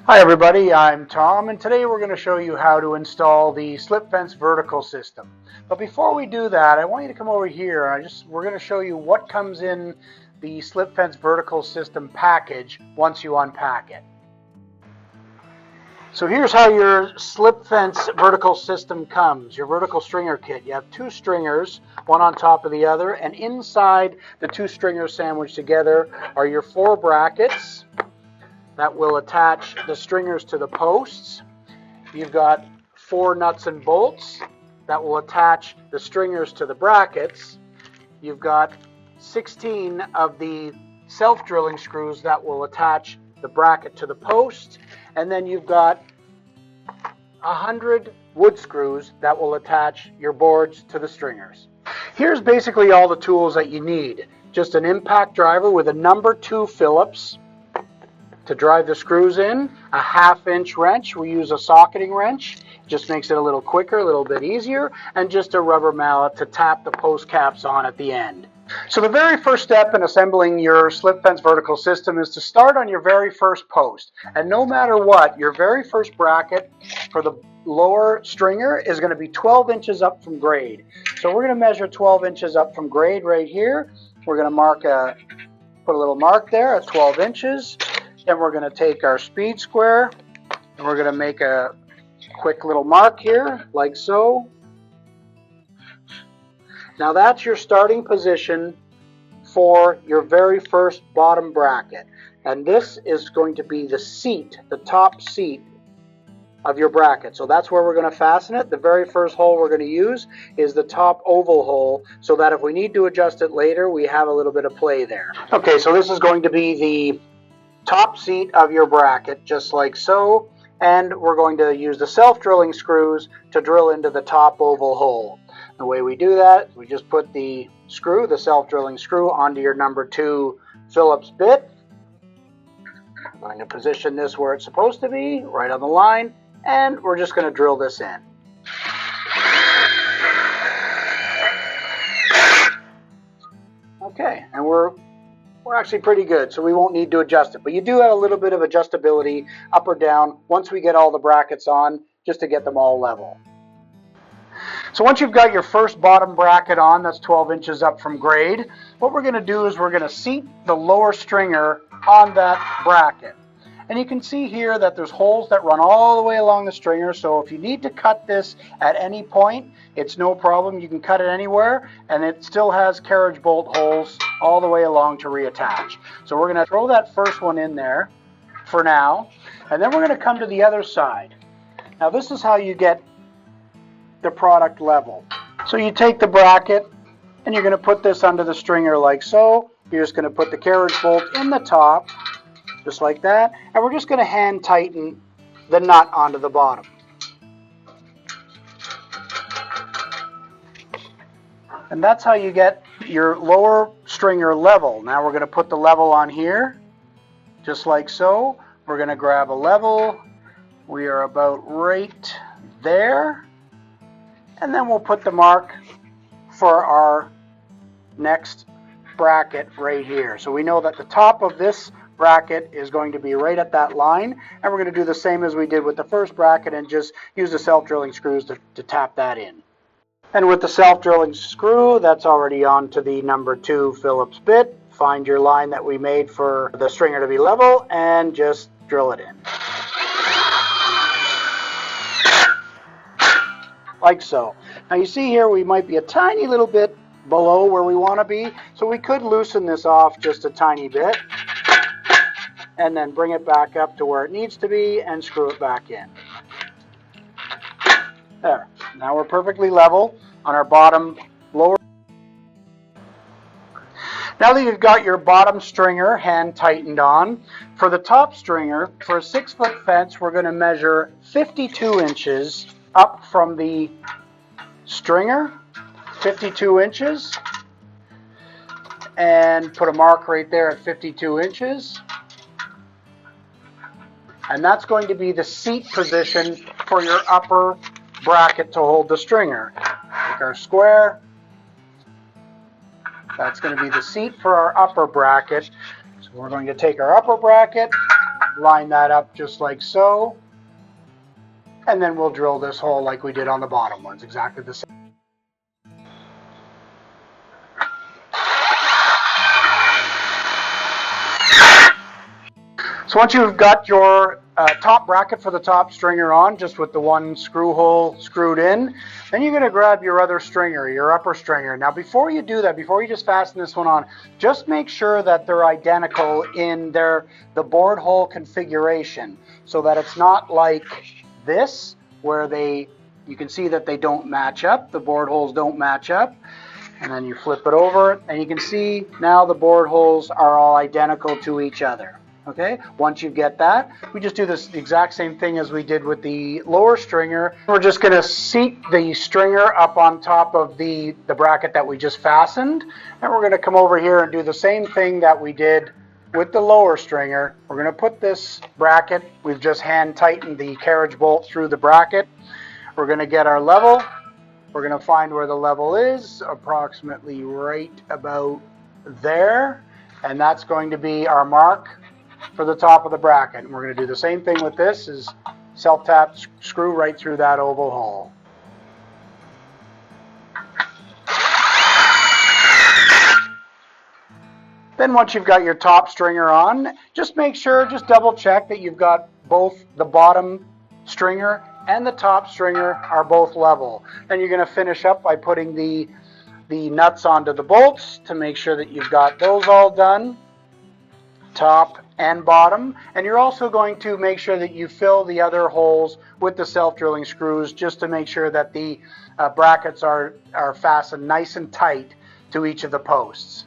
Hi everybody, I'm Tom, and today we're going to show you how to install the SLIPFENCE Vertical System. But before we do that, I want you to come over here and we're going to show you what comes in the SLIPFENCE Vertical System package once you unpack it. So here's how your SLIPFENCE Vertical System comes, your vertical stringer kit. You have two stringers, one on top of the other, and inside the two stringers sandwiched together are your four brackets that will attach the stringers to the posts. You've got 4 nuts and bolts that will attach the stringers to the brackets. You've got 16 of the self-drilling screws that will attach the bracket to the post. And then you've got 100 wood screws that will attach your boards to the stringers. Here's basically all the tools that you need. Just an impact driver with a number 2 Phillips to drive the screws in, a 1/2-inch wrench. We use a socketing wrench. Just makes it a little quicker, a little bit easier, and just a rubber mallet to tap the post caps on at the end. So the very first step in assembling your SLIPFENCE Vertical System is to start on your very first post. And no matter what, your very first bracket for the lower stringer is going to be 12 inches up from grade. So we're going to measure 12 inches up from grade right here. We're going to put a little mark there at 12 inches. Then we're going to take our speed square and we're going to make a quick little mark here, like so. Now that's your starting position for your very first bottom bracket. And this is going to be the seat, the top seat of your bracket. So that's where we're going to fasten it. The very first hole we're going to use is the top oval hole, so that if we need to adjust it later, we have a little bit of play there. Okay, so this is going to be the top seat of your bracket, just like so, and we're going to use the self-drilling screws to drill into the top oval hole. The way we do that, we just put the screw, the self-drilling screw, onto your number 2 Phillips bit. I'm going to position this where it's supposed to be, right on the line, and we're just going to drill this in. Okay, and we're actually pretty good, so we won't need to adjust it. But you do have a little bit of adjustability up or down once we get all the brackets on, just to get them all level. So once you've got your first bottom bracket on, that's 12 inches up from grade, what we're going to do is we're going to seat the lower stringer on that bracket. And you can see here that there's holes that run all the way along the stringer, so if you need to cut this at any point, it's no problem. You can cut it anywhere, and it still has carriage bolt holes all the way along to reattach. So we're going to throw that first one in there for now, and then we're going to come to the other side. Now this is how you get the product level. So you take the bracket, and you're going to put this under the stringer like so. You're just going to put the carriage bolt in the top, just like that, and we're just going to hand tighten the nut onto the bottom. And that's how you get your lower stringer level. Now we're going to put the level on here, just like so. We're going to grab a level. We are about right there. And then we'll put the mark for our next bracket right here. So we know that the top of this bracket is going to be right at that line, and we're going to do the same as we did with the first bracket and just use the self-drilling screws to tap that in. And with the self-drilling screw, that's already on to the number 2 Phillips bit. Find your line that we made for the stringer to be level and just drill it in. Like so. Now you see here we might be a tiny little bit below where we want to be, so we could loosen this off just a tiny bit and then bring it back up to where it needs to be and screw it back in. There. Now we're perfectly level on our bottom lower. Now that you've got your bottom stringer hand tightened on, for the top stringer, for a 6-foot fence, we're going to measure 52 inches up from the stringer, 52 inches, and put a mark right there at 52 inches. And that's going to be the seat position for your upper bracket to hold the stringer. Take our square. That's going to be the seat for our upper bracket. So we're going to take our upper bracket line that up just like so, and then we'll drill this hole like we did on the bottom ones, exactly the same. So once you've got your top bracket for the top stringer on, just with the one screw hole screwed in, then you're going to grab your other stringer, your upper stringer. Now before you do that, before you just fasten this one on, just make sure that they're identical in the board hole configuration, so that it's not like this, where you can see that they don't match up, the board holes don't match up. And then you flip it over, and you can see now the board holes are all identical to each other. Okay, once you get that, we just do this the exact same thing as we did with the lower stringer. We're just going to seat the stringer up on top of the bracket that we just fastened, and we're going to come over here and do the same thing that we did with the lower stringer. We're going to put this bracket, we've just hand tightened the carriage bolt through the bracket. We're going to get our level. We're going to find where the level is, approximately right about there, and that's going to be our mark for the top of the bracket. And we're going to do the same thing with this, is self-tap screw right through that oval hole. Then once you've got your top stringer on, just make sure, just double check that you've got both the bottom stringer and the top stringer are both level. Then you're going to finish up by putting the nuts onto the bolts to make sure that you've got those all done, top and bottom. And you're also going to make sure that you fill the other holes with the self-drilling screws, just to make sure that the brackets are fastened nice and tight to each of the posts.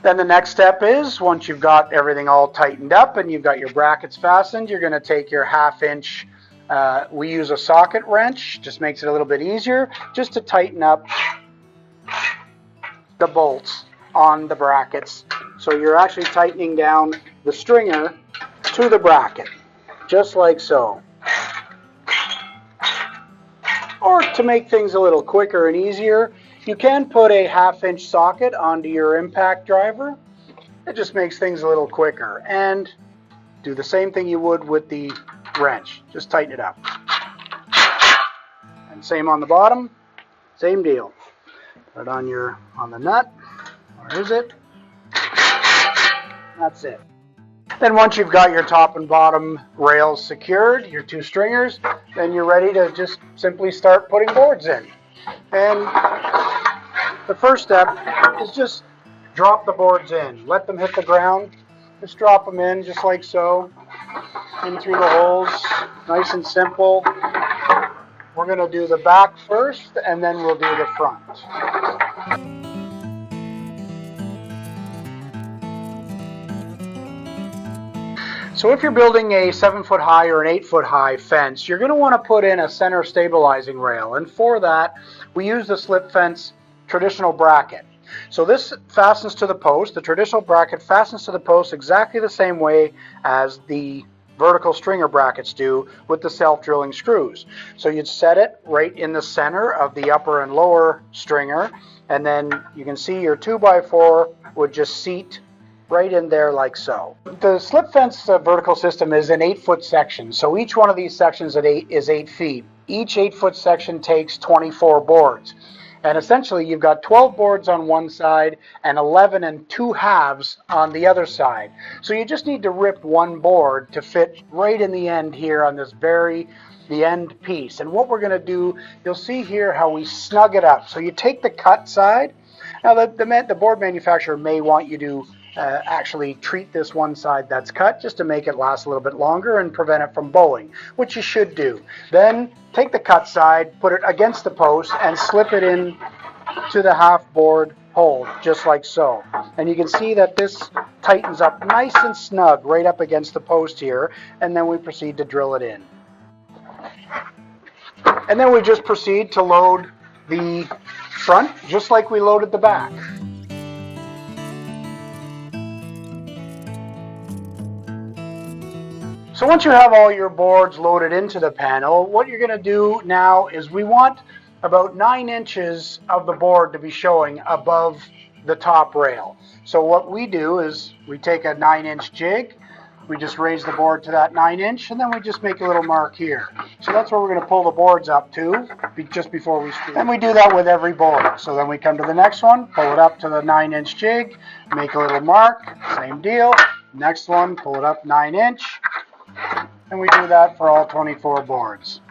Then the next step is, once you've got everything all tightened up and you've got your brackets fastened, you're going to take your 1/2 inch, we use a socket wrench, just makes it a little bit easier, just to tighten up the bolts on the brackets. So you're actually tightening down the stringer to the bracket, just like so. Or to make things a little quicker and easier, you can put a 1/2 inch socket onto your impact driver. It just makes things a little quicker. And do the same thing you would with the wrench. Just tighten it up. And same on the bottom, same deal. Put it on the nut. Where is it? That's it. Then once you've got your top and bottom rails secured, your 2 stringers, then you're ready to just simply start putting boards in. And the first step is just drop the boards in. Let them hit the ground. Just drop them in just like so, in through the holes, nice and simple. We're going to do the back first, and then we'll do the front. So if you're building a 7-foot high or an 8-foot high fence, you're going to want to put in a center stabilizing rail. And for that, we use the SLIPFENCE traditional bracket. So this fastens to the post. The traditional bracket fastens to the post exactly the same way as the vertical stringer brackets do with the self-drilling screws. So you'd set it right in the center of the upper and lower stringer, and then you can see your 2x4 would just seat right in there like so. The SLIPFENCE vertical system is an 8-foot section, so each one of these sections is 8 feet. Each 8-foot section takes 24 boards. And essentially you've got 12 boards on one side and 11 2/2 on the other side. So you just need to rip one board to fit right in the end here on this the end piece. And what we're going to do, you'll see here how we snug it up. So you take the cut side. Now the board manufacturer may want you to actually treat this one side that's cut just to make it last a little bit longer and prevent it from bowing, which you should do. Then take the cut side, put it against the post, and slip it in to the half board hole, just like so. And you can see that this tightens up nice and snug right up against the post here, and then we proceed to drill it in. And then we just proceed to load the front just like we loaded the back. So once you have all your boards loaded into the panel, what you're going to do now is we want about 9 inches of the board to be showing above the top rail. So what we do is we take a 9-inch jig, we just raise the board to that 9-inch, and then we just make a little mark here. So that's where we're going to pull the boards up to just before we screw. And we do that with every board. So then we come to the next one, pull it up to the 9-inch jig, make a little mark, same deal. Next one, pull it up 9-inch. And we do that for all 24 boards.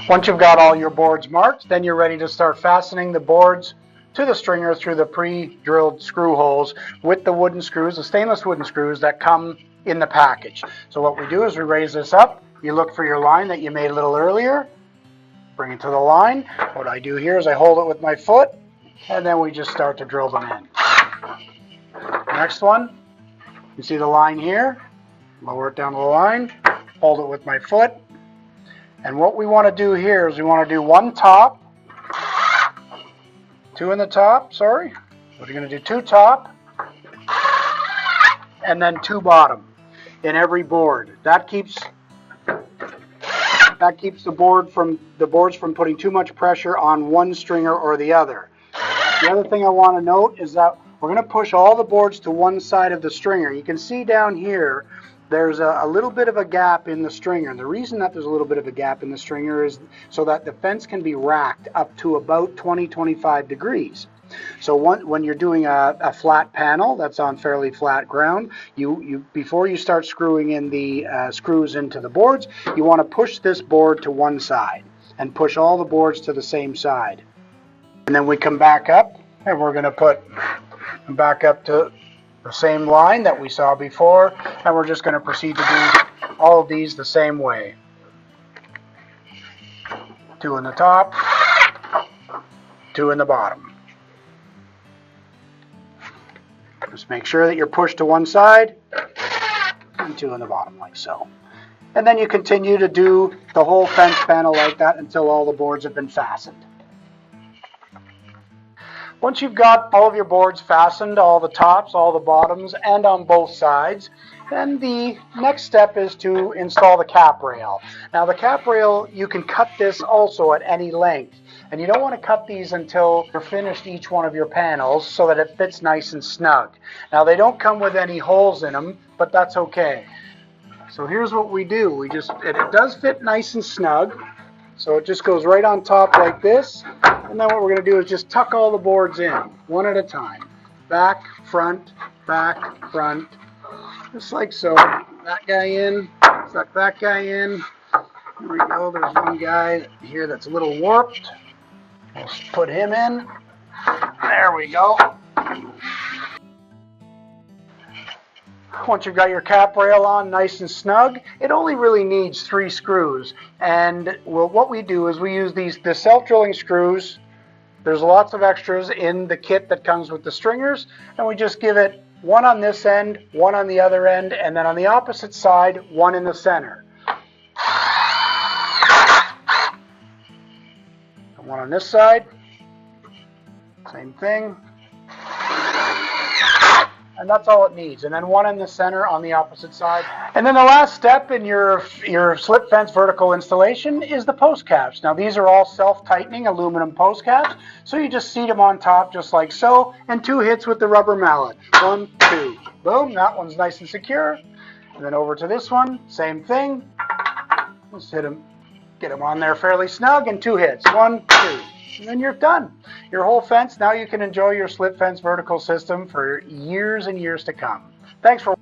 Once you've got all your boards marked, then you're ready to start fastening the boards to the stringer through the pre-drilled screw holes with the wooden screws, the stainless wooden screws that come in the package. So what we do is we raise this up, you look for your line that you made a little earlier, bring it to the line. What I do here is I hold it with my foot, and then we just start to drill them in. Next one, you see the line here, lower it down to the line, hold it with my foot, and what we want to do here is we want to do 1 top, 2 in the top, sorry, we're going to do 2 top, and then 2 bottom in every board. That keeps the boards from putting too much pressure on one stringer or the other. The other thing I want to note is that we're going to push all the boards to one side of the stringer. You can see down here there's a little bit of a gap in the stringer. And the reason that there's a little bit of a gap in the stringer is so that the fence can be racked up to about 20-25 degrees. So when you're doing a flat panel that's on fairly flat ground, before you start screwing in the screws into the boards, you want to push this board to one side and push all the boards to the same side. And then we come back up and we're going to put back up to the same line that we saw before, and we're just going to proceed to do all of these the same way. 2 in the top, 2 in the bottom. Just make sure that you're pushed to one side, and 2 in the bottom, like so. And then you continue to do the whole fence panel like that until all the boards have been fastened. Once you've got all of your boards fastened, all the tops, all the bottoms, and on both sides, then the next step is to install the cap rail. Now the cap rail, you can cut this also at any length. And you don't want to cut these until you're finished each one of your panels so that it fits nice and snug. Now they don't come with any holes in them, but that's okay. So here's what we do. It does fit nice and snug. So it just goes right on top like this. And then what we're going to do is just tuck all the boards in, one at a time. Back, front, just like so. That guy in, tuck that guy in. Here we go, there's one guy here that's a little warped. We'll put him in. There we go. Once you've got your cap rail on nice and snug, it only really needs 3 screws. And what we do is we use the self-drilling screws. There's lots of extras in the kit that comes with the stringers, and we just give it 1 on this end, 1 on the other end, and then on the opposite side, 1 in the center. And 1 on this side, same thing. And that's all it needs. And then 1 in the center on the opposite side. And then the last step in your slip fence vertical installation is the post caps. Now these are all self-tightening aluminum post caps. So you just seat them on top just like so, and 2 hits with the rubber mallet. 1, 2, boom, that one's nice and secure. And then over to this one, same thing. Just hit them, get them on there fairly snug, and 2 hits. 1, 2. And then you're done. Your whole fence, now you can enjoy your slip fence vertical system for years and years to come. Thanks for